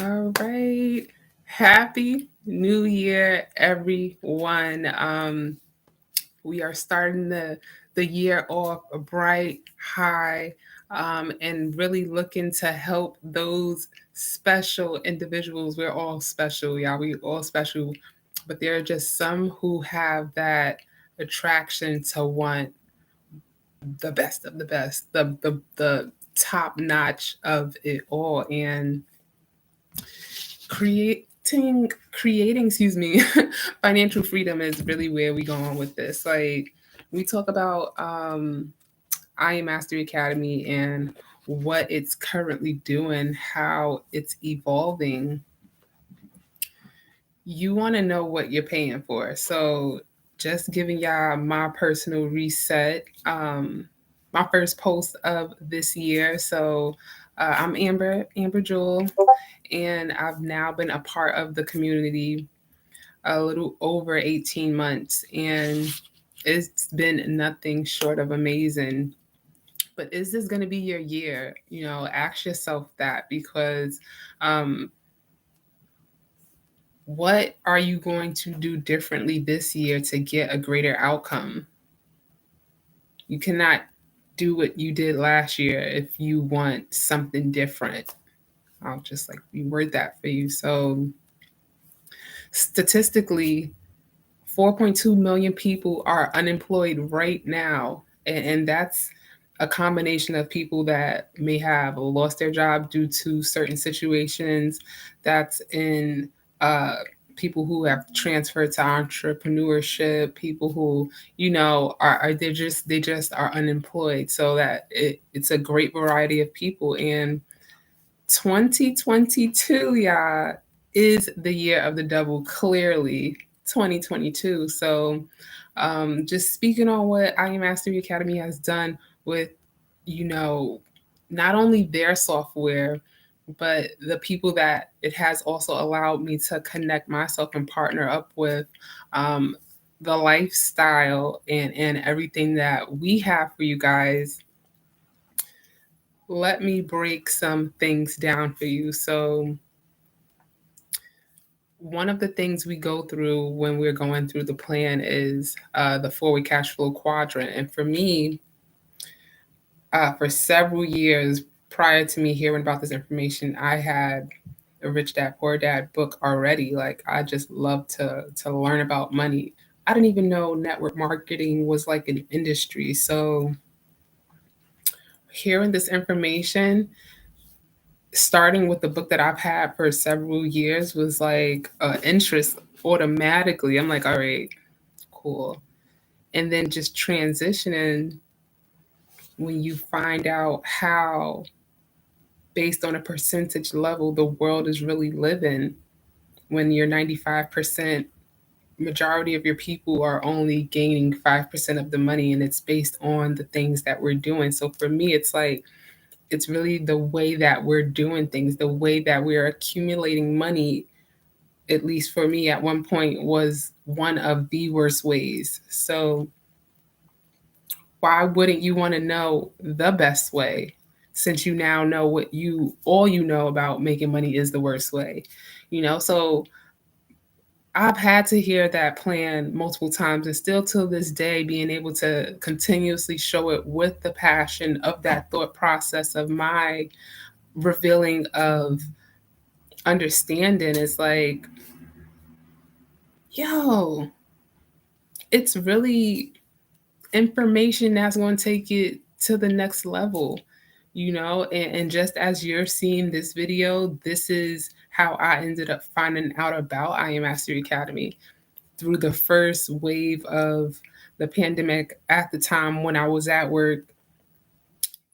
All right. Happy New Year, everyone. We are starting the year off a bright, high, and really looking to help those special individuals. We're all special, y'all. We all special, but there are just some who have that attraction to want the best of the best, the top notch of it all, and creating excuse me financial freedom is really where we going with this. Like, we talk about I Am Mastery Academy and what it's currently doing, how it's evolving. You want to know what you're paying for. So just giving y'all my personal reset, my first post of this year. So I'm Amber Jewel, and I've now been a part of the community a little over 18 months, and it's been nothing short of amazing. But is this going to be your year? Ask yourself that, because um, what are you going to do differently this year to get a greater outcome? You cannot do what you did last year if you want something different. I'll just like reword that for you. So, statistically, 4.2 million people are unemployed right now. And that's a combination of people that may have lost their job due to certain situations. That's in uh, people who have transferred to entrepreneurship, people who, are they just are unemployed. So that it's a great variety of people. And 2022, yeah, is the year of the double, clearly 2022. So, just speaking on what I Am Mastery Academy has done with, you know, not only their software, but the people that it has also allowed me to connect myself and partner up with, um, the lifestyle and everything that we have for you guys. Let me break some things down for you. So, one of the things we go through when we're going through the plan is the forward cash flow quadrant. And for me, for several years prior to me hearing about this information, I had a Rich Dad Poor Dad book already. Like, I just love to learn about money. I didn't even know network marketing was like an industry. So hearing this information, starting with the book that I've had for several years, was like interest automatically. I'm like, all right, cool. And then just transitioning when you find out how, based on a percentage level, the world is really living, when you're 95%, majority of your people are only gaining 5% of the money, and it's based on the things that we're doing. So for me, it's like, it's really the way that we're doing things, the way that we're accumulating money, at least for me at one point, was one of the worst ways. So why wouldn't you want to know the best way, since you now know what you all you know about making money is the worst way? So I've had to hear that plan multiple times, and still till this day, being able to continuously show it with the passion of that thought process of my revealing of understanding is like, yo, it's really information that's going to take it to the next level, and just as you're seeing this video, this is how I ended up finding out about I Am Mastery Academy, through the first wave of the pandemic at the time when I was at work,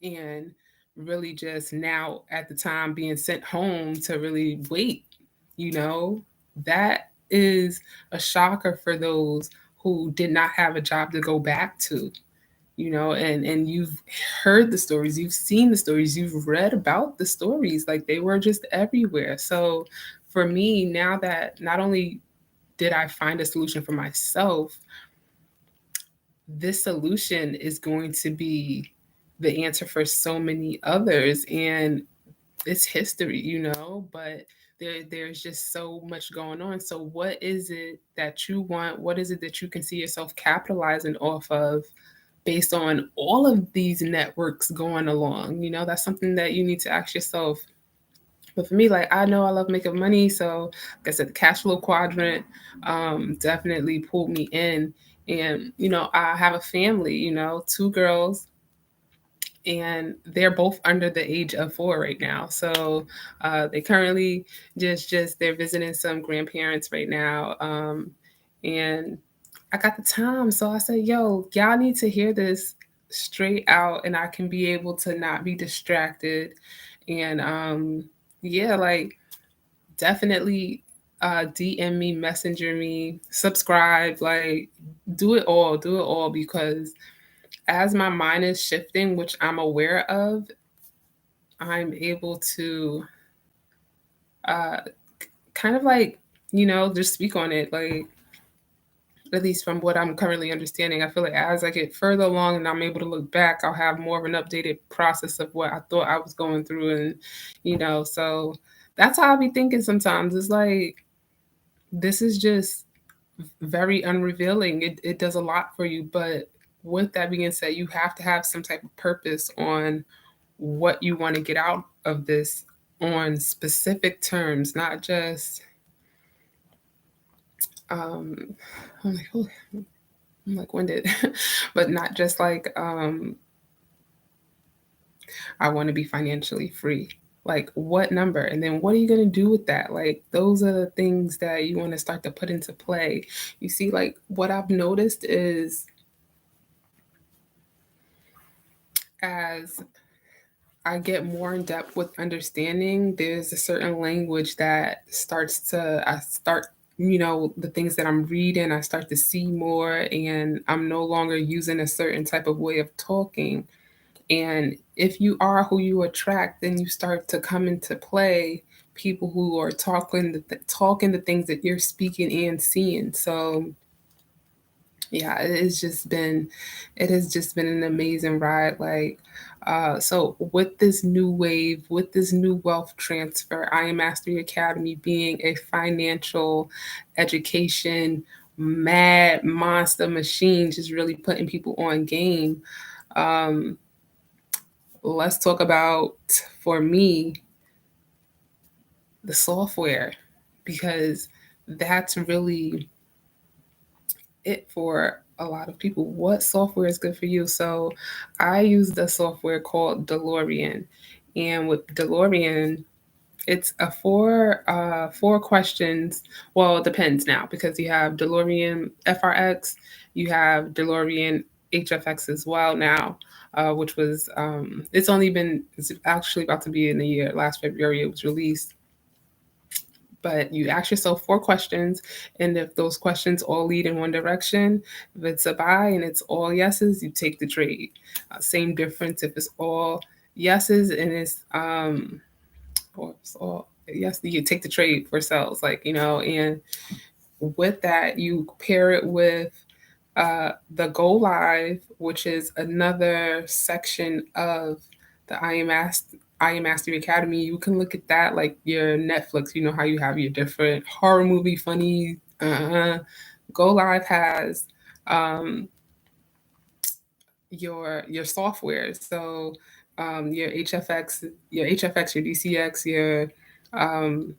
and really just now at the time being sent home to really wait, you know, that is a shocker for those who did not have a job to go back to, and you've heard the stories, you've seen the stories, you've read about the stories, like they were just everywhere. So for me, now that not only did I find a solution for myself, this solution is going to be the answer for so many others. And it's history, but there's just so much going on. So what is it that you want? What is it that you can see yourself capitalizing off of based on all of these networks going along? That's something that you need to ask yourself. But for me, like, I know I love making money, so like I said, the cash flow quadrant definitely pulled me in. And I have a family, two girls, and they're both under the age of 4 right now. So they currently just they're visiting some grandparents right now, and I got the time, so I said, "Yo, y'all need to hear this straight out, and I can be able to not be distracted." And yeah, like, definitely DM me, messenger me, subscribe, like, do it all, because as my mind is shifting, which I'm aware of, I'm able to uh, kind of like, just speak on it. Like, at least from what I'm currently understanding, I feel like as I get further along and I'm able to look back, I'll have more of an updated process of what I thought I was going through. And, so that's how I be thinking sometimes. It's like, this is just very unrevealing. It does a lot for you. But with that being said, you have to have some type of purpose on what you want to get out of this on specific terms, not just um I'm like, oh, I'm like winded, but not just like I want to be financially free. Like, what number? And then what are you going to do with that? Like, those are the things that you want to start to put into play. You see, like, what I've noticed is, as I get more in depth with understanding, there's a certain language that I start, the things that I'm reading, I start to see more, and I'm no longer using a certain type of way of talking. And if you are who you attract, then you start to come into play people who are talking the things that you're speaking and seeing. So yeah, it has just been an amazing ride. Like, so with this new wave, with this new wealth transfer, I Am Mastery Academy being a financial education mad monster machine, just really putting people on game. Um, let's talk about, for me, the software, because that's really it for a lot of people. What software is good for you? So I use the software called DeLorean. And with DeLorean, it's a four questions. Well, it depends now, because you have DeLorean FRX, you have DeLorean HFX as well now, which was it's actually about to be in the year. Last February it was released. But you ask yourself four questions, and if those questions all lead in one direction, if it's a buy and it's all yeses, you take the trade. Same difference if it's all yeses and or it's all yes, you take the trade for sales, like, and with that, you pair it with the Go Live, which is another section of the I Am Mastery Academy. You can look at that like your Netflix. You know how you have your different horror movie, funny. Go Live has um, your software. So your HFX, your DCX, your um,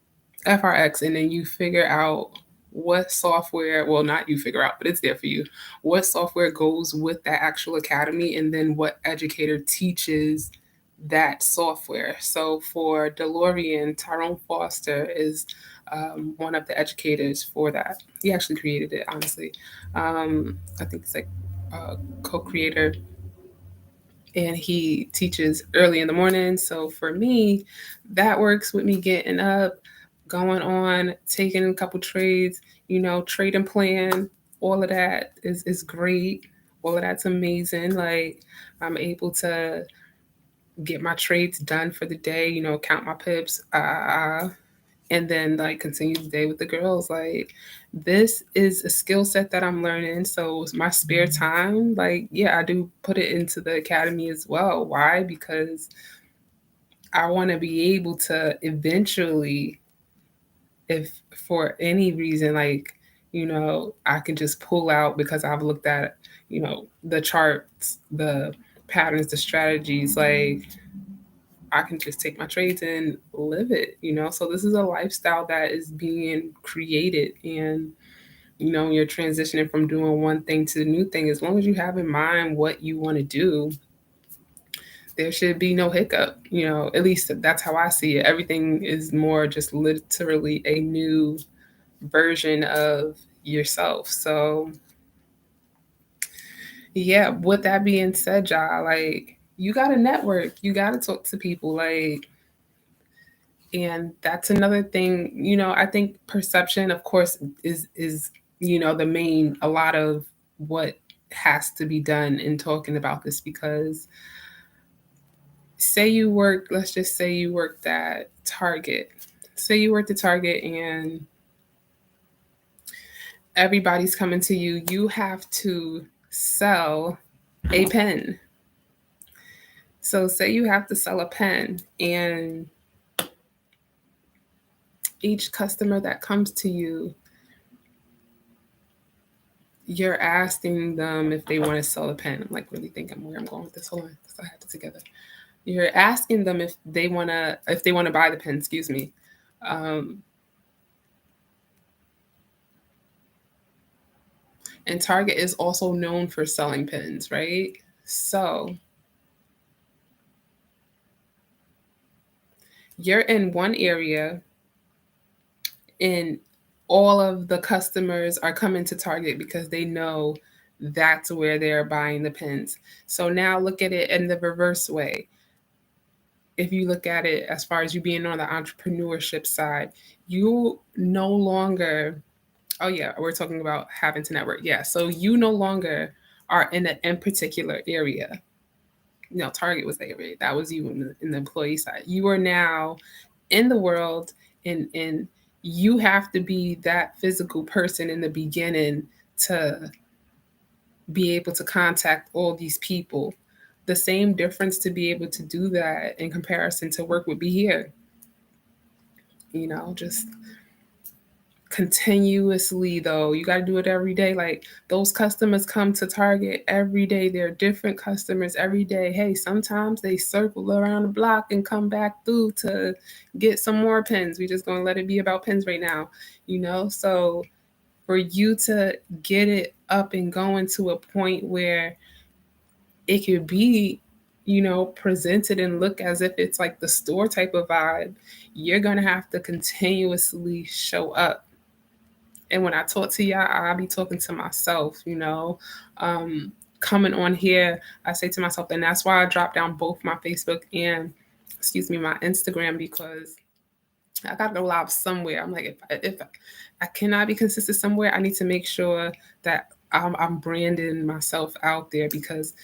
FRX, and then you figure out what software. Well, not you figure out, but it's there for you. What software goes with that actual academy, and then what educator teaches that software. So for DeLorean, Tyrone Foster is one of the educators for that. He actually created it, honestly. I think it's like co-creator, and he teaches early in the morning. So for me, that works with me getting up, going on, taking a couple trades, trading plan, all of that is great. All of that's amazing. Like, I'm able to get my trades done for the day, count my pips, and then like continue the day with the girls. Like, this is a skill set that I'm learning. So it's my spare time. Like, yeah, I do put it into the academy as well. Why? Because I want to be able to eventually, if for any reason, like, I can just pull out because I've looked at, the charts, the patterns, the strategies, like I can just take my trades and live it. So this is a lifestyle that is being created. And, you're transitioning from doing one thing to the new thing. As long as you have in mind what you want to do, there should be no hiccup. At least that's how I see it. Everything is more just literally a new version of yourself. So, yeah, with that being said, y'all, like, you got to network, you got to talk to people, like, and that's another thing. I think perception, of course, is the main, a lot of what has to be done in talking about this, because let's just say you worked at Target. Say you worked at Target and everybody's coming to you. You have to sell a pen. So say you have to sell a pen, and each customer that comes to you, you're asking them if they want to sell a pen. I'm like really thinking where I'm going with this. Hold on, because I have it together. You're asking them if they want to buy the pen. Excuse me. Um, and Target is also known for selling pens, right? So you're in one area, and all of the customers are coming to Target because they know that's where they're buying the pens. So now look at it in the reverse way. If you look at it as far as you being on the entrepreneurship side, you no longer, oh yeah, we're talking about having to network. Yeah. So you no longer are in an in particular area. Target was the area. That was you in the employee side. You are now in the world, and you have to be that physical person in the beginning to be able to contact all these people. The same difference to be able to do that in comparison to work would be here. Just continuously, though, you got to do it every day. Like, those customers come to Target every day. They're different customers every day. Hey, sometimes they circle around the block and come back through to get some more pens. We just gonna let it be about pens right now. So for you to get it up and going to a point where it could be presented and look as if it's like the store type of vibe, you're gonna have to continuously show up. And when I talk to y'all, I'll be talking to myself. Um, Coming on here, I say to myself, and that's why I dropped down both my Facebook and, excuse me, my Instagram, because I got to go live somewhere. I'm like, if I cannot be consistent somewhere, I need to make sure that I'm branding myself out there, because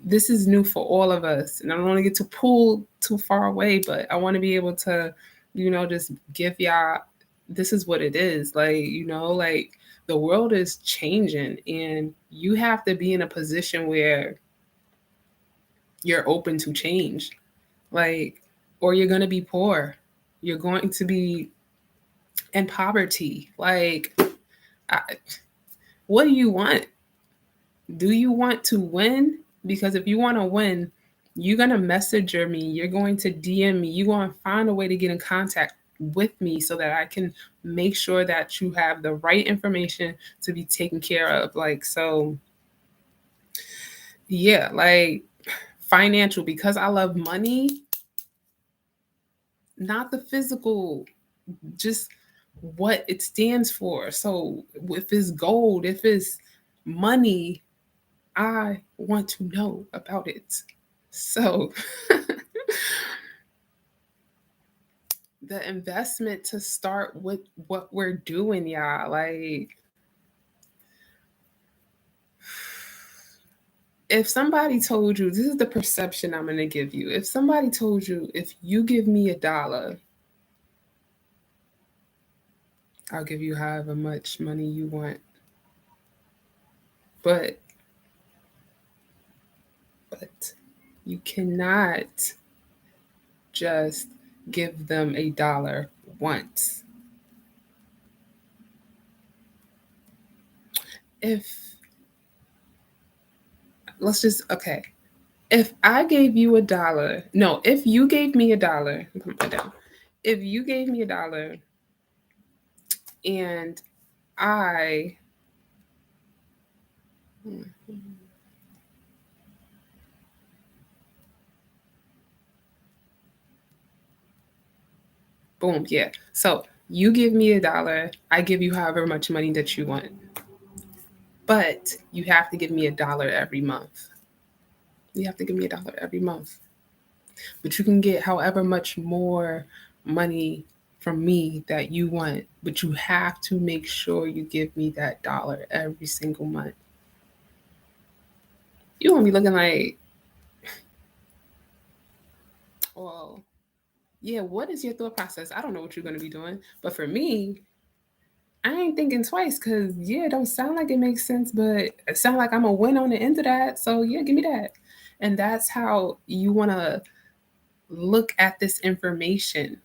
this is new for all of us. And I don't want to get too pulled too far away, but I want to be able to, just give y'all, this is what it is. Like the world is changing, and you have to be in a position where you're open to change. Like, or you're going to be poor. You're going to be in poverty. Like, I, what do you want? Do you want to win? Because if you want to win, you're going to message me. You're going to DM me. You're going to find a way to get in contact with me so that I can make sure that you have the right information to be taken care of. Like, so, yeah, like financial, because I love money, not the physical, just what it stands for. So if it's gold, if it's money, I want to know about it. So the investment to start with what we're doing, y'all. Like, if somebody told you, this is the perception I'm going to give you. If somebody told you, if you give me $1, I'll give you however much money you want. But you cannot just give them $1 once. If let's just okay. If I gave you $1, no, if you gave me $1, put that down. If you gave me $1 and I boom, yeah. So you give me $1, I give you however much money that you want. But you have to give me $1 every month. You have to give me $1 every month. But you can get however much more money from me that you want. But you have to make sure you give me that dollar every single month. You won't be looking like, well, yeah, what is your thought process? I don't know what you're going to be doing. But for me, I ain't thinking twice because, yeah, it don't sound like it makes sense, but it sounds like I'm going to win on the end of that. So, yeah, give me that. And that's how you want to look at this information.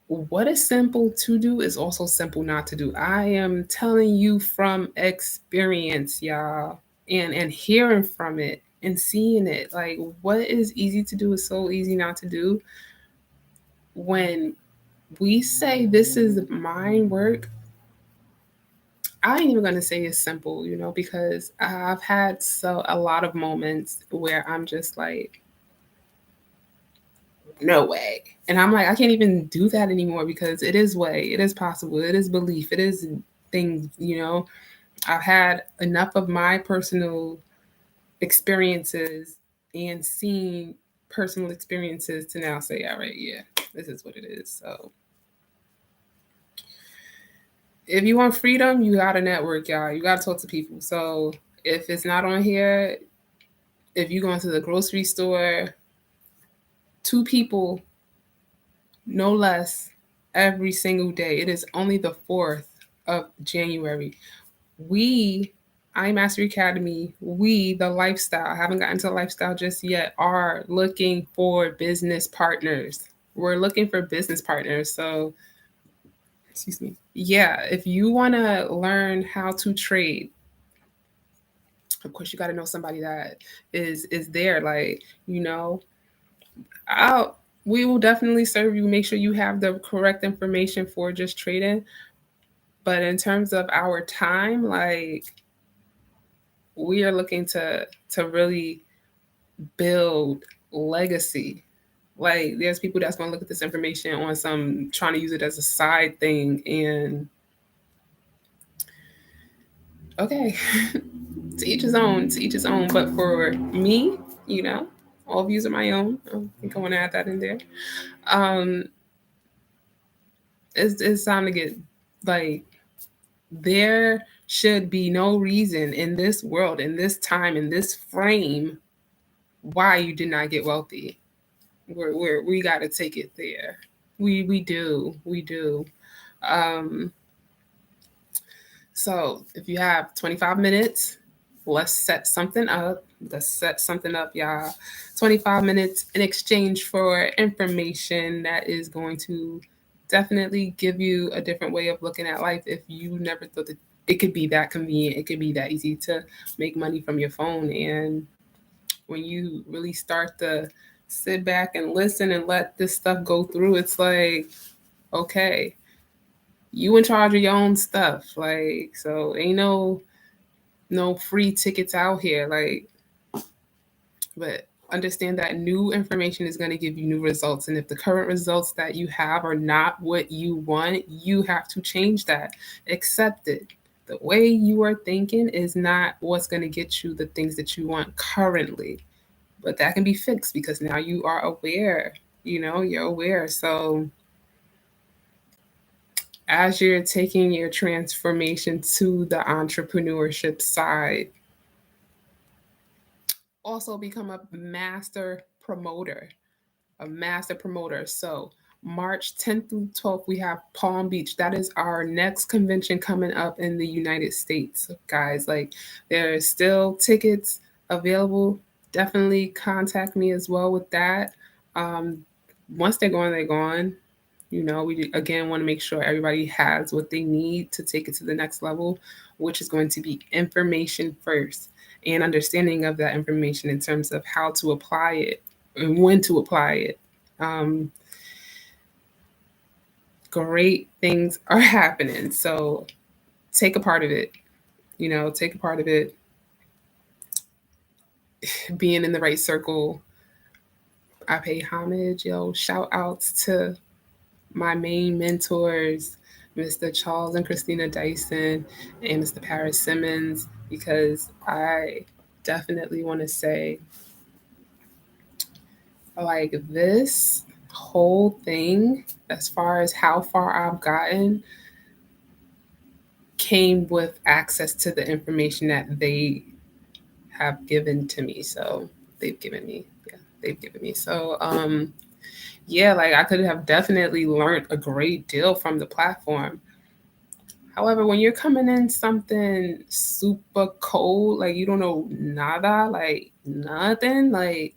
What is simple to do is also simple not to do. I am telling you from experience, y'all, and hearing from it and seeing it. Like what is easy to do is so easy not to do. When we say this is mind work, I ain't even gonna say it's simple, because I've had a lot of moments where I'm just like, no way. And I'm like, I can't even do that anymore because it is way, it is possible, it is belief, it is things. I've had enough of my personal experiences and seen personal experiences to now say, all right, yeah, this is what it is. So if you want freedom, you gotta network, y'all. You gotta talk to people. So if it's not on here, if you go into the grocery store, 2 people, no less, every single day. It is only the 4th of January. We, I Mastery Academy, we, the lifestyle, I haven't gotten to the lifestyle just yet, are looking for business partners. We're looking for business partners. So, excuse me. Yeah, if you want to learn how to trade, of course you got to know somebody that is there. Like, I'll we will definitely serve you. Make sure you have the correct information for just trading. But in terms of our time, like we are looking to really build legacy. Like there's people that's gonna look at this information on some trying to use it as a side thing and okay, to each his own, to each his own. But for me, you know, all views are my own. I think I want to add that in there. Um, it's time to get like there should be no reason in this world, in this time, in this frame, why you did not get wealthy. We got to take it there. We do. Um, so if you have 25 minutes, let's set something up. Let's set something up, y'all. 25 minutes in exchange for information that is going to definitely give you a different way of looking at life if you never thought that it could be that convenient. It could be that easy to make money from your phone. And when you really start to sit back and listen and let this stuff go through, it's like, okay, you in charge of your own stuff. Like, so ain't no free tickets out here. Like, but understand that new information is going to give you new results. And if the current results that you have are not what you want, you have to change that. Accept it. The way you are thinking is not what's going to get you the things that you want currently. But that can be fixed because now you are aware. You're aware. So as you're taking your transformation to the entrepreneurship side, also become a master promoter. A master promoter. So March 10th through 12th, we have Palm Beach. That is our next convention coming up in the United States, guys. Like there are still tickets available. Definitely contact me as well with that. Um, Once they're gone, they're gone. We again want to make sure everybody has what they need to take it to the next level, which is going to be information first and understanding of that information in terms of how to apply it and when to apply it. Um, Great things are happening. So take a part of it, take a part of it, being in the right circle. I pay homage, shout outs to my main mentors, Mr. Charles and Christina Dyson and Mr. Paris Simmons, because I definitely want to say, like, this whole thing, as far as how far I've gotten, came with access to the information that they have given to me. So they've given me, yeah, they've given me. So, yeah, like I could have definitely learned a great deal from the platform. However, when you're coming in something super cold, like you don't know nada, like nothing, like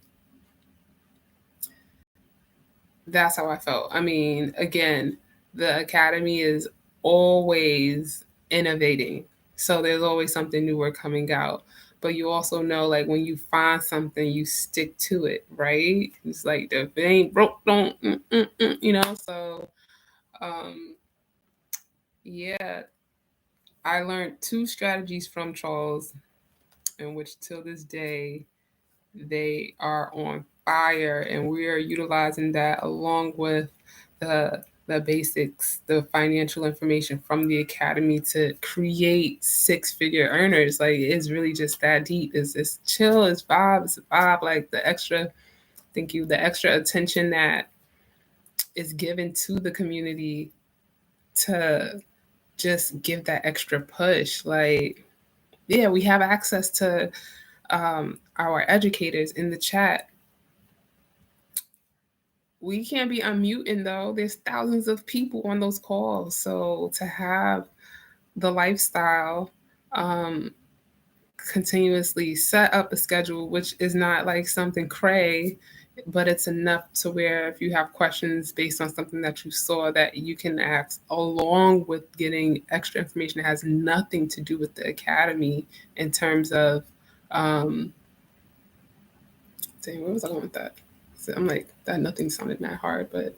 that's how I felt. I mean, again, the academy is always innovating. So there's always something newer coming out. But you also know, like, when you find something, you stick to it, right? It's like, if it ain't broke, don't, So, um, yeah, I learned two strategies from Charles, in which till this day they are on fire, and we are utilizing that along with the the basics, the financial information from the academy to create six-figure earners. Like, it's really just that deep. It's chill, it's vibe, it's a vibe. Like, the extra, thank you, the extra attention that is given to the community to just give that extra push. Like, yeah, we have access to our educators in the chat. We can't be unmuting though. There's thousands of people on those calls. So to have the lifestyle, um, continuously set up a schedule, which is not like something cray, but it's enough to where if you have questions based on something that you saw, that you can ask, along with getting extra information that has nothing to do with the academy in terms of, um, dang, where was I going with that? So I'm like, that nothing sounded that hard, but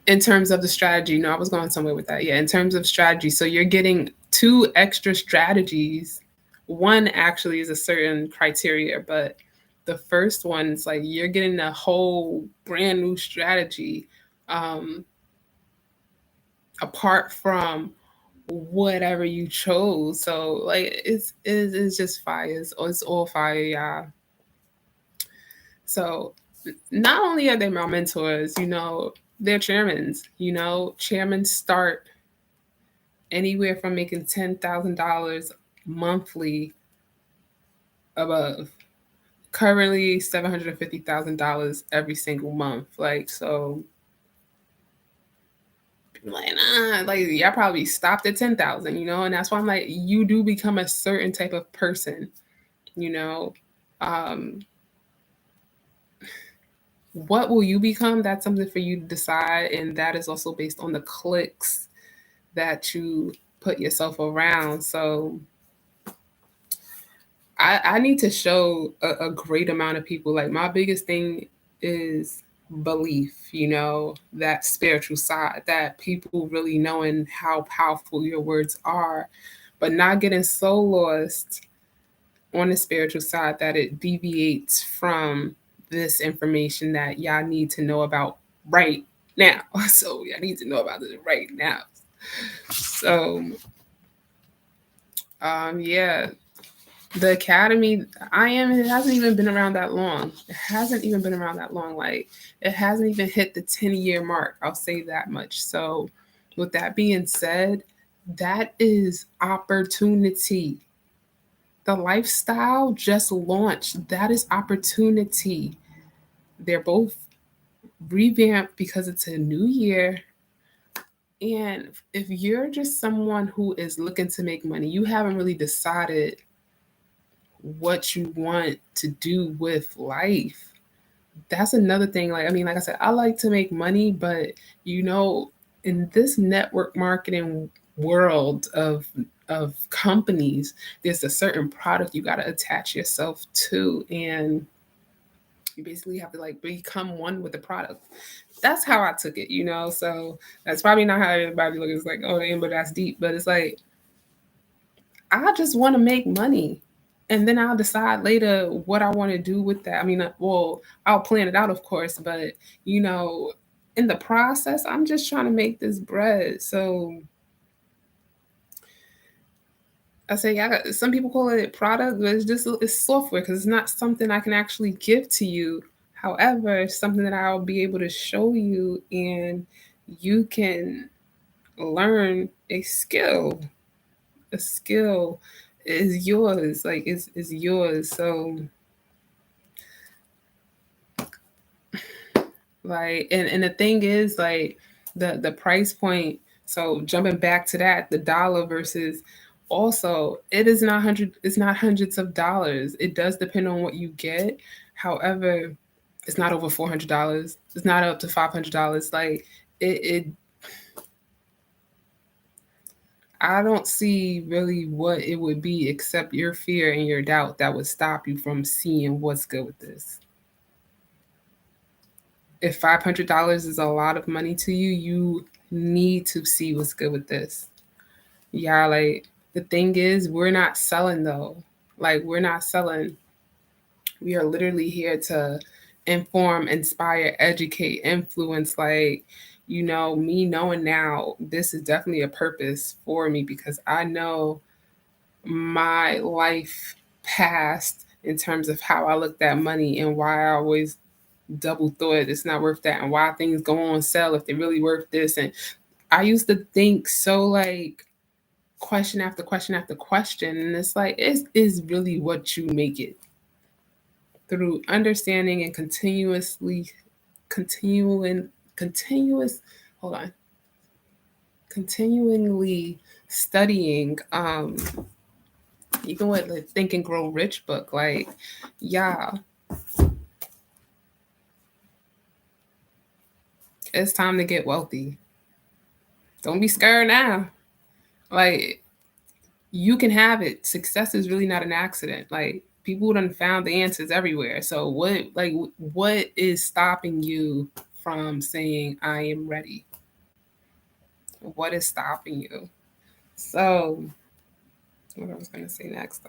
in terms of the strategy, no, I was going somewhere with that. Yeah, in terms of strategy. So you're getting two extra strategies. One actually is a certain criteria, but the first one is like you're getting a whole brand new strategy, um, apart from whatever you chose. So like it's just fire. It's all fire, y'all. So not only are they my mentors, they're chairmans. Chairmen start anywhere from making $10,000 monthly above. Currently, $750,000 every single month. Like, so, like, nah, like, y'all probably stopped at 10,000, and that's why I'm like, you do become a certain type of person, you know. Um, what will you become? That's something for you to decide, and that is also based on the clicks that you put yourself around. So, I need to show a great amount of people. Like, my biggest thing is belief, that spiritual side, that people really knowing how powerful your words are, but not getting so lost on the spiritual side that it deviates from this information that y'all need to know about right now. So y'all need to know about it right now. So yeah, the academy it hasn't even been around that long. It hasn't even been around that long. Like, it hasn't even hit the 10-year mark. I'll say that much. So with that being said, that is opportunity. The lifestyle just launched. That is opportunity. They're both revamped because it's a new year. And if you're just someone who is looking to make money, you haven't really decided what you want to do with life, that's another thing. Like, I mean, like I said, I like to make money, but you know, in this network marketing world of companies, there's a certain product you got to attach yourself to, and you basically have to like become one with the product. That's how I took it, you know. So that's probably not how everybody looks. It's like, oh, damn, but that's deep. But it's like, I just want to make money. And then I'll decide later what I want to do with that. I mean, well, I'll plan it out, of course, but you know, in the process, I'm just trying to make this bread. So I say, yeah, some people call it product, but it's software because it's not something I can actually give to you. However, it's something that I'll be able to show you, and you can learn a skill. A skill is yours, like is yours. So like, and the thing is, like, the price point. So jumping back to that, the dollar versus, also it is not hundred, it's not hundreds of dollars. It does depend on what you get. However, it's not over $400. It's not up to $500. Like, it I don't see really what it would be except your fear and your doubt that would stop you from seeing what's good with this. If $500 is a lot of money to you, you need to see what's good with this. Yeah, like, the thing is, we're not selling though. Like, we're not selling. We are literally here to inform, inspire, educate, influence. Like, you know, me knowing now, this is definitely a purpose for me because I know my life past in terms of how I looked at money and why I always double thought it's not worth that, and why things go on sale if they're really worth this. And I used to think so, like, question after question after question, and it's like, it is really what you make it through understanding and continuing continuous hold on continually studying, even with the Think and Grow Rich book. Like, yeah, it's time to get wealthy. Don't be scared now. Like, you can have it. Success is really not an accident. Like, people done found the answers everywhere. So what is stopping you from saying I am ready? What is stopping you? So what I was gonna say next.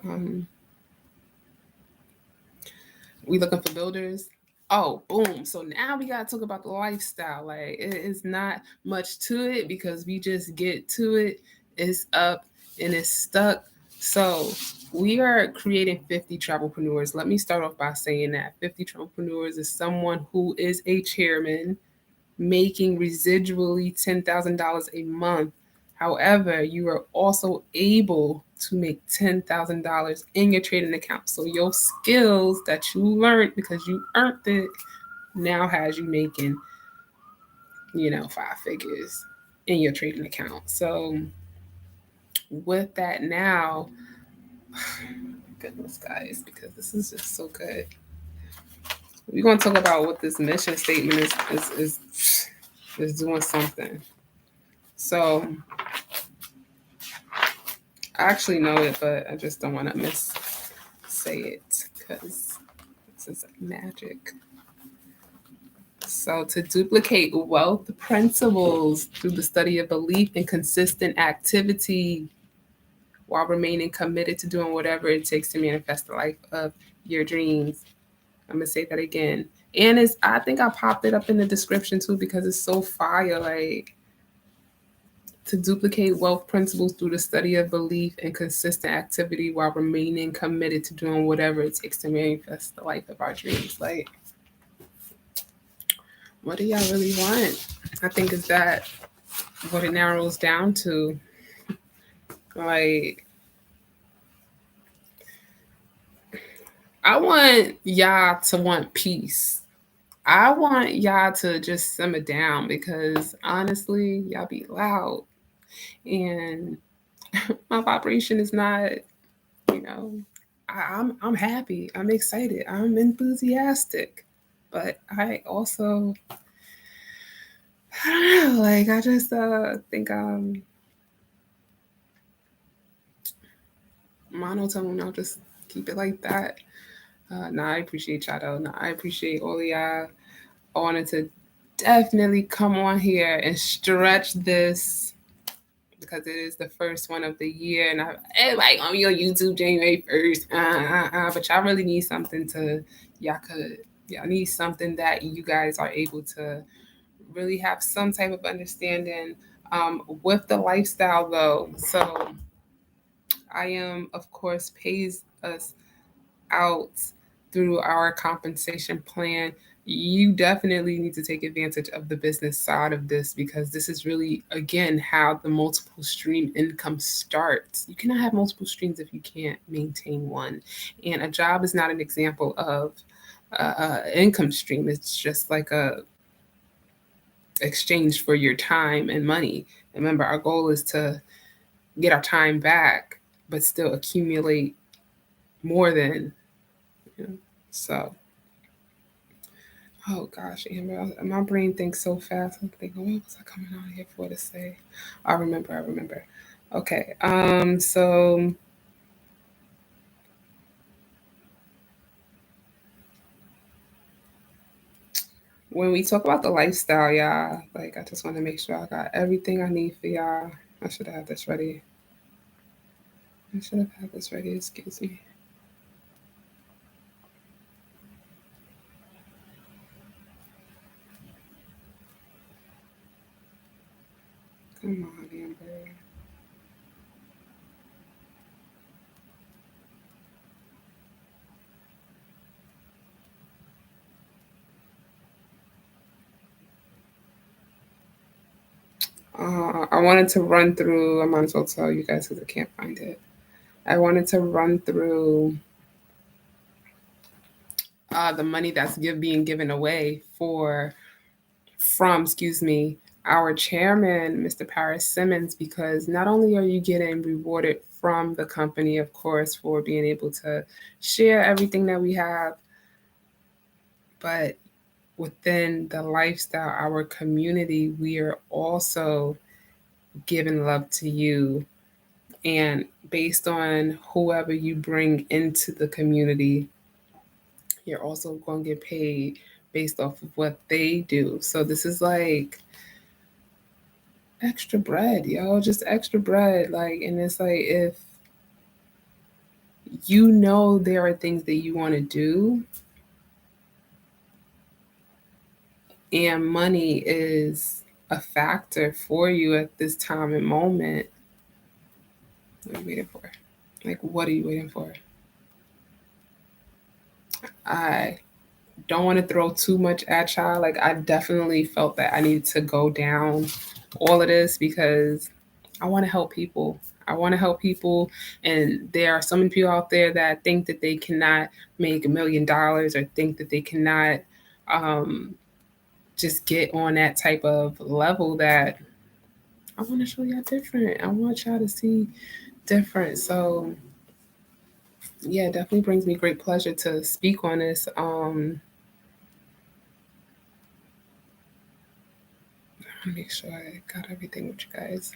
We looking for builders. Oh, boom. So now we gotta talk about the lifestyle. Like, it is not much to it because we just get to it. It's up and it's stuck. So we are creating 50 travelpreneurs. Let me start off by saying that 50 travelpreneurs is someone who is a chairman making residually $10,000 a month. However, you are also able to make $10,000 in your trading account. So your skills that you learned because you earned it now has you making, you know, five figures in your trading account. So with that now, goodness guys, because this is just so good. We're gonna talk about what this mission statement is doing something. So I actually know it, but I just don't want to miss say it because this is magic. So, to duplicate wealth principles through the study of belief and consistent activity while remaining committed to doing whatever it takes to manifest the life of your dreams. I'm gonna say that again. And it's, I think I popped it up in the description too because it's so fire. Like, to duplicate wealth principles through the study of belief and consistent activity while remaining committed to doing whatever it takes to manifest the life of our dreams. Like, what do y'all really want? I think is that what it narrows down to. Like, I want y'all to want peace. I want y'all to just simmer down because honestly, y'all be loud and my vibration is not, you know, I'm happy. I'm excited. I'm enthusiastic. But I also, I don't know, like I just think monotone. I'll just keep it like that. Nah, I appreciate y'all though. Nah, I appreciate all of y'all. I wanted to definitely come on here and stretch this because it is the first one of the year, and everybody on your YouTube January 1st. But y'all really need something to y'all need something that you guys are able to really have some type of understanding with the lifestyle though. So I am, of course, pays us out through our compensation plan. You definitely need to take advantage of the business side of this because this is really, again, how the multiple stream income starts. You cannot have multiple streams if you can't maintain one. And a job is not an example of income stream. It's just like a exchange for your time and money. Remember, our goal is to get our time back, but still accumulate more than, you know. So, oh gosh, Amber, my brain thinks so fast. I'm thinking, what was I coming on here for to say? I remember, I remember. Okay, so when we talk about the lifestyle, y'all, like I just want to make sure I got everything I need for y'all. I should have this ready. I should have had this ready. Excuse me. Come on, Amber. I wanted to run through. I might as well tell you guys because I can't find it. I wanted to run through the money that's being given away from, excuse me, our chairman, Mr. Paris Simmons, because not only are you getting rewarded from the company, of course, for being able to share everything that we have, but within the lifestyle, our community, we are also giving love to you. And based on whoever you bring into the community, you're also going to get paid based off of what they do. So this is like extra bread, yo, just extra bread. Like, and it's like if you know there are things that you want to do, and money is a factor for you at this time and moment. What are you waiting for? Like, what are you waiting for? I don't want to throw too much at y'all. Like, I definitely felt that I needed to go down all of this because I want to help people. I want to help people. And there are so many people out there that think that they cannot make $1 million or think that they cannot um, just get on that type of level that I want to show y'all different. I want y'all to see different. So, yeah, it definitely brings me great pleasure to speak on this. Make sure I got everything with you guys.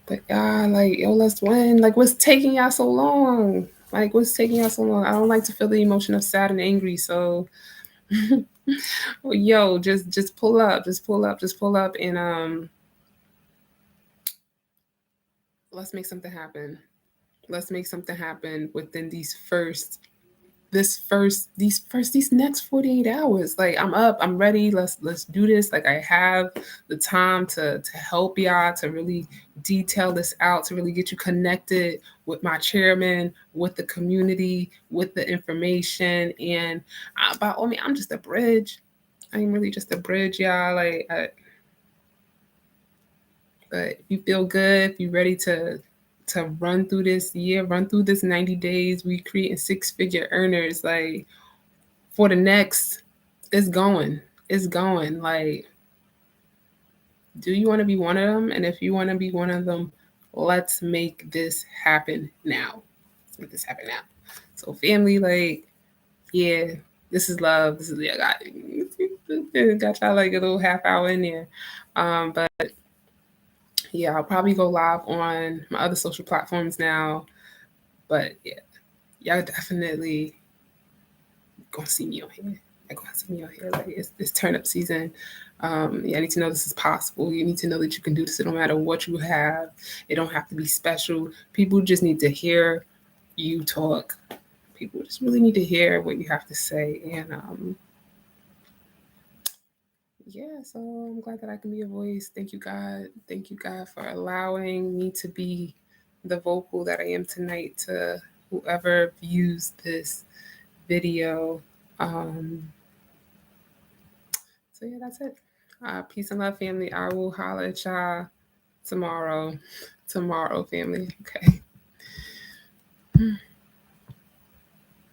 But yeah, like yo, let's win. Like, what's taking y'all so long? Like, what's taking y'all so long? I don't like to feel the emotion of sad and angry. So, well, yo, just pull up, just pull up, just pull up, and let's make something happen. Let's make something happen within these next 48 hours. Like, I'm up, I'm ready. Let's do this. Like, I have the time to help y'all, to really detail this out, to really get you connected with my chairman, with the community, with the information. And by all means, I'm just a bridge. I'm really just a bridge, y'all. But if you feel good, if you're ready to run through this year, run through this 90 days, we creating six-figure earners. Like, for the next, it's going. It's going. Like, do you want to be one of them? And if you want to be one of them, let's make this happen now. Let's make this happen now. So, family, like, yeah, This is love. This is got y'all like a little half hour in there. But yeah, I'll probably go live on my other social platforms now. But yeah, y'all definitely gonna see me on here. Y'all gonna see me on here. Like it's turn up season. Yeah, I need to know this is possible. You need to know that you can do this no matter what you have. It don't have to be special. People just need to hear you talk. People just really need to hear what you have to say. And yeah, so I'm glad that I can be a voice. Thank you, God. Thank you, God, for allowing me to be the vocal that I am tonight to whoever views this video. Um, so yeah, that's it. Peace and love, family. I will holler at y'all tomorrow. Tomorrow, family. Okay.